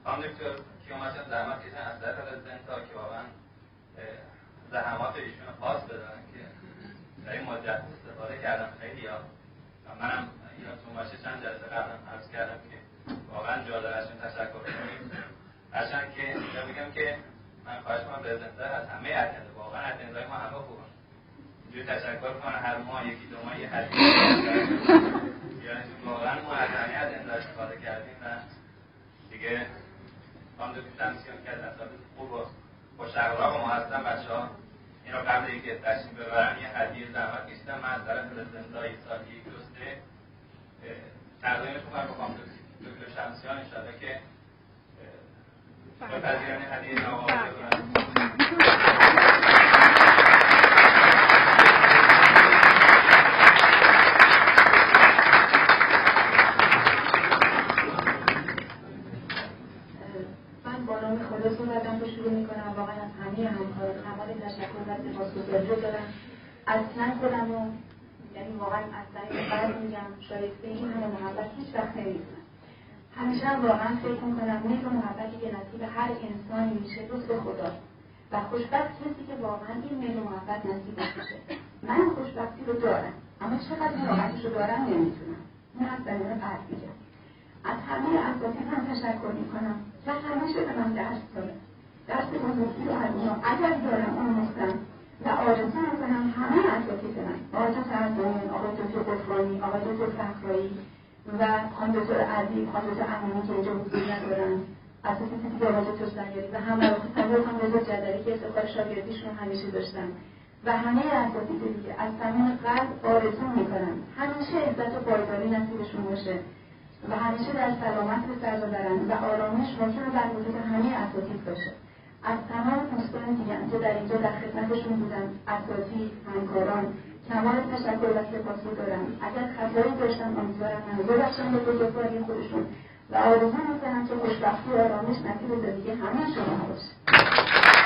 خانم دکتر کیومرثیان زحمت کشیدن از طرف رزیدنت‌ها که واقعا زحمات ایشون خاص بدارن که در این مدت استفاده کردم خیلی ها. منم یادتون باشه چند جلسه قبلم عرض کردم که واقعا جا داره ازشون تشکر کنیم. هرچند که اینجا بگم که من خواهش کنم رزیدنت‌ها از همه اتنده واقعا اتندهای ما همه خوبن. اینجوری تشکر کنم هر ماه یکی دو ماه یه هدیه یعنی واقعا ما از همه اتنده استفاده کردیم و دیگه خانم دکتر شمسیان که از اساتید خوب و خوش اخلاق ما هستن بچه‌ها این رو قبل اینکه تشریف ببرن یه هدیه زحمت کشیدن من از طرف رزیدنت‌های سال 1 2 3 تقدیمش می‌کنم به خانم دکتر شمسیان ان شاءالله که بپذیرن هدیه نوآورده کنن. خودتون شروع میکنم. واقعا از همه همکاران کمال تشکر و سپاسگزاری دارم. اصلا خودم رو یعنی واقعا از طریق قلب میگم شایسته این همه محبت هیچ وقت نمیدونم. همیشه هم واقعا فکر میکنم مهر و محبتی که نصیب هر انسانی میشه لطف خداست و خوشبخت کسی که واقعا این مهر و محبت نصیبش میشه. من خوشبختی رو دارم اما چقدر محبتش رو دارم نمیتونم. این از درون قلب میگم. از همه اساتید هم تشکر میکنم و همیشه به من درس بزرگی رو از اونا اگر دارم آموختم و آرزو میکنم همه اساتید من آقای دکتر عزیزی، آقای دکتر قفرانی، آقای دکتر فخرایی و خانم دکتر عزیز، خانم دکتر امانی که اینجا حضور ندارن، اساتید دیگه آقای دکتر سنگری و همراهی خانم دکتر جدلی که افتخار شاگردیشون همیشه داشتن و همه اساتید دیگه از صمیم قلب آرزو میکنم همیشه عزت و پایداری نصیبشون باشه و همیشه در سلامت به سر ببرن و آرامش ممکن در وجود همه اساتید باشه. از تمام دوستان دیگه که در اینجا در خدمتشون بودن، اساتید، همکاران، کمال تشکر و سپاس دارم. اگر خطایی داشتم امیدوارم من ببخشن به بزرگواری خودشون و آرزو میکنم که خوشبختی و آرامش نصیب زندگی همه شما باشه.